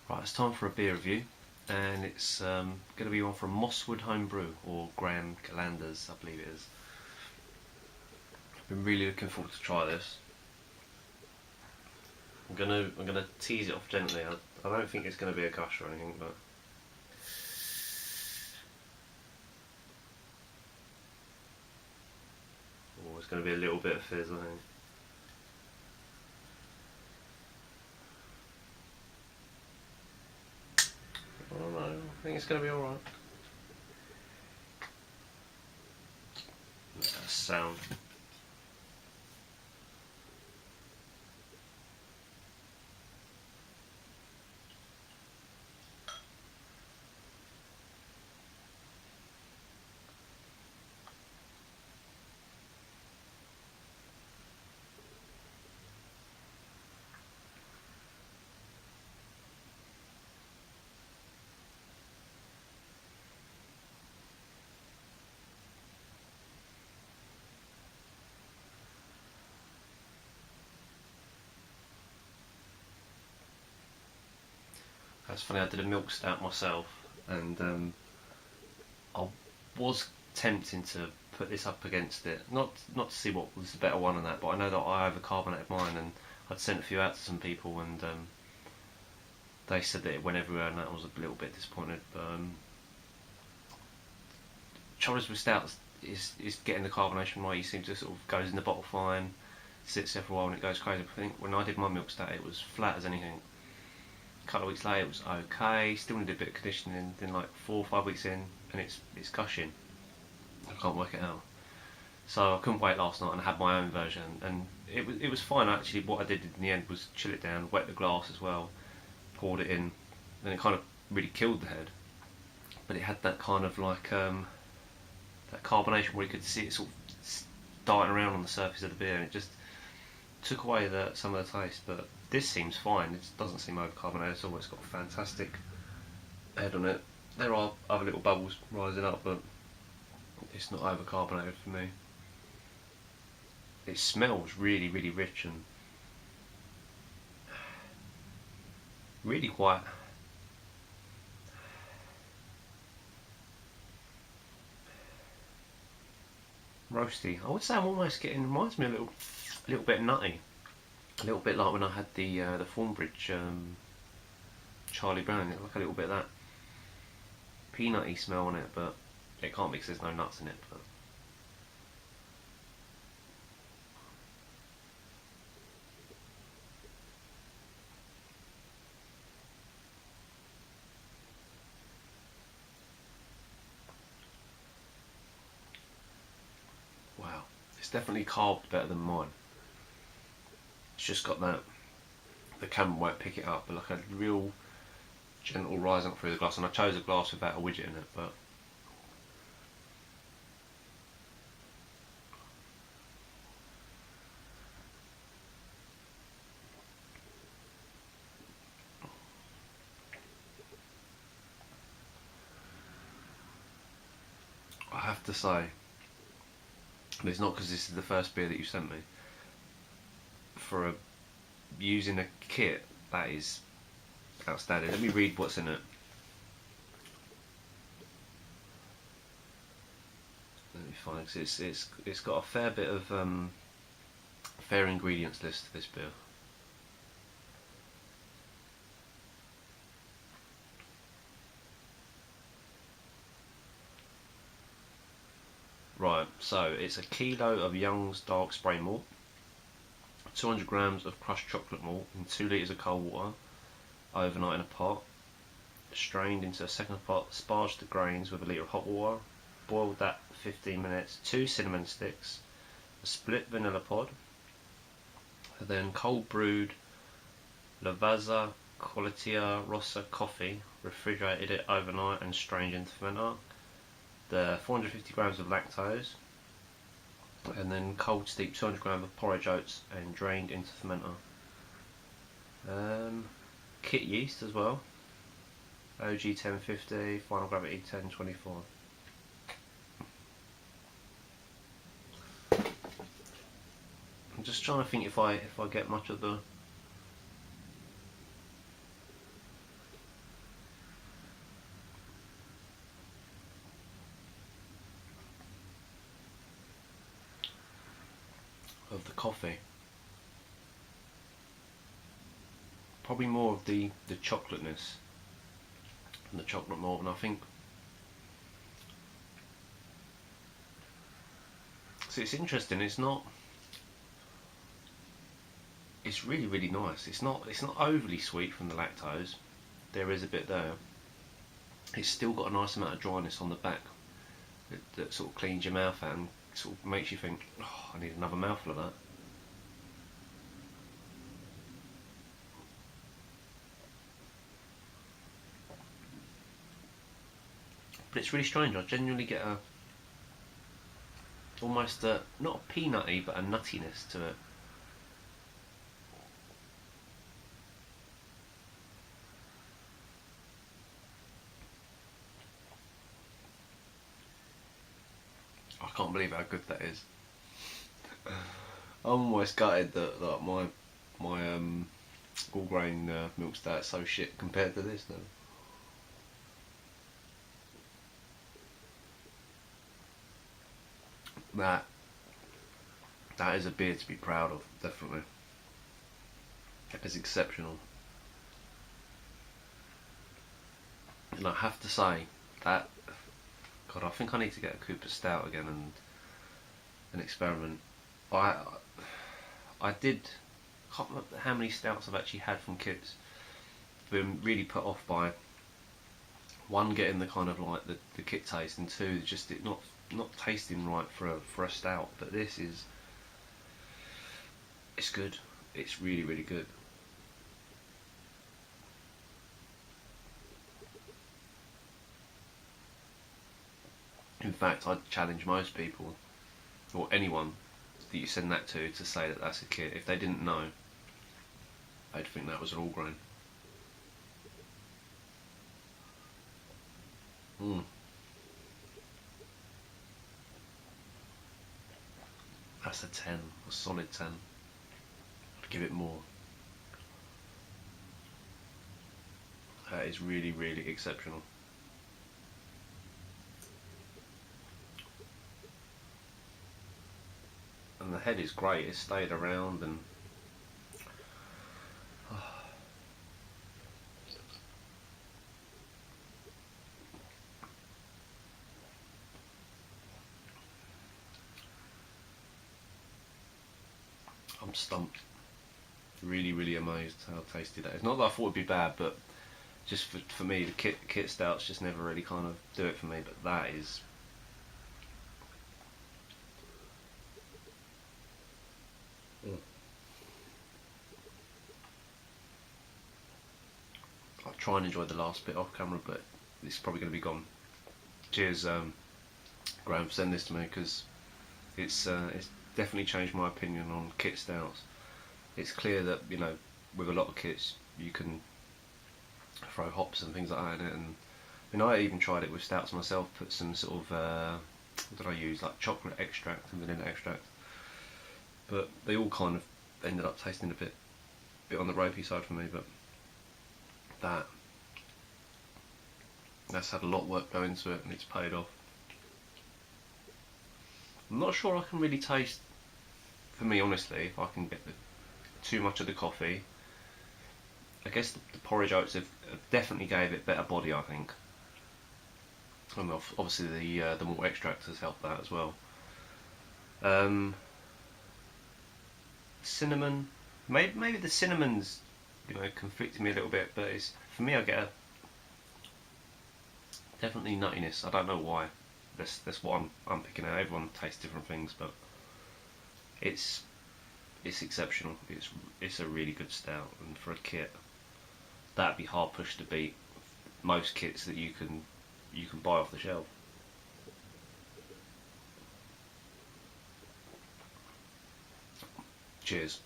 Right, it's time for a beer review, and it's going to be one from MosswoodHomebrew, or Graham Galander's, I believe it is. I've been really looking forward to try this. I'm gonna tease it off gently. I don't think it's going to be a gush or anything, but it's going to be a little bit of fizz, I think. I don't know, I think it's going to be alright. That sound. That's funny, I did a milk stout myself, and I was tempting to put this up against it, not to see what was the better one and that, but I know that I overcarbonated mine, and I'd sent a few out to some people, and they said that it went everywhere, and that was a little bit disappointed. But troubles with stouts is getting the carbonation right. You seem to sort of goes in the bottle fine, sits there for a while, and it goes crazy. I think when I did my milk stout, it was flat as anything. A couple of weeks later, it was okay. Still needed a bit of conditioning. Then, like 4 or 5 weeks in, and it's gushing. I can't work it out. So I couldn't wait last night, and I had my own version, and it was fine actually. What I did in the end was chill it down, wet the glass as well, poured it in, and it kind of really killed the head. But it had that kind of like that carbonation where you could see it sort of darting around on the surface of the beer, and it just took away some of the taste. But this seems fine. It doesn't seem overcarbonated at all. It's got a fantastic head on it. There are other little bubbles rising up, but it's not overcarbonated for me. It smells really, really rich and really quite roasty. I would say I'm almost getting, reminds me a little bit nutty. A little bit like when I had the Thornbridge Charlie Brown. It like a little bit of that peanutty smell on it, but it can't be because there's no nuts in it. But wow, it's definitely carved better than mine. It's just got that, the camera won't pick it up, but like a real gentle rise up through the glass. And I chose a glass without a widget in it, but I have to say, and it's not because this is the first beer that you sent me, for using a kit, that is outstanding. Let me read what's in it. Let me find it, 'cause it's got a fair bit of fair ingredients list to this beer. Right, so it's a kilo of Young's dark spray malt, 200 grams of crushed chocolate malt in 2 litres of cold water, overnight in a pot, strained into a second pot, sparged the grains with a litre of hot water, boiled that for 15 minutes, 2 cinnamon sticks, a split vanilla pod, and then cold brewed Lavazza Qualita Rossa coffee, refrigerated it overnight and strained into fermenter, the 450 grams of lactose, and then cold steeped 200 grams of porridge oats and drained into fermenter. Kit yeast as well, OG 1050, final gravity 1024. I'm just trying to think if I get much of the of the coffee. Probably more of the chocolateness and the chocolate malt, and I think so. It's interesting. It's really really nice. It's not overly sweet from the lactose. There is a bit there. It's still got a nice amount of dryness on the back that sort of cleans your mouth out and sort of makes you think, oh, I need another mouthful of that. But it's really strange. I genuinely get almost not a peanutty but a nuttiness to it. I can't believe how good that is. I'm almost gutted that like my all grain milk stout is so shit compared to this now. That is a beer to be proud of, definitely. That is exceptional. And I have to say that, God, I think I need to get a Coopers Stout again and experiment. I can't remember how many stouts I've actually had from kits. Been really put off by one, getting the kind of like the kit taste, and two, just it not tasting right for a stout. But this is, it's good. It's really really good. In fact, I'd challenge most people, or anyone that you send that to say that that's a kit. If they didn't know, they'd think that was an all grain. That's a 10, a solid 10. I'd give it more. That is really, really exceptional. And the head is great, it's stayed around, and I'm stumped. Really, really amazed how tasty that is. Not that I thought it'd be bad, but just for me, the kit stouts just never really kind of do it for me. But that is, I'll try and enjoy the last bit off camera, but it's probably going to be gone. Cheers, Graham, for sending this to me, because it's definitely changed my opinion on kit stouts. It's clear that, you know, with a lot of kits you can throw hops and things like that in it, and I mean, I even tried it with stouts myself. Put some sort of what did I use, like chocolate extract and vanilla extract, but they all kind of ended up tasting a bit on the ropey side for me. But that's had a lot of work go into it, and it's paid off. I'm not sure I can really taste, for me honestly, if I can get too much of the coffee. I guess the porridge oats have definitely gave it better body, I think. And obviously the malt extract has helped that as well. Cinnamon, maybe the cinnamon's, you know, conflicting me a little bit, but it's, for me, I get definitely nuttiness. I don't know why. That's what I'm picking out. Everyone tastes different things, but it's exceptional. It's a really good stout, and for a kit, that'd be hard pushed to beat most kits that you can buy off the shelf. Cheers.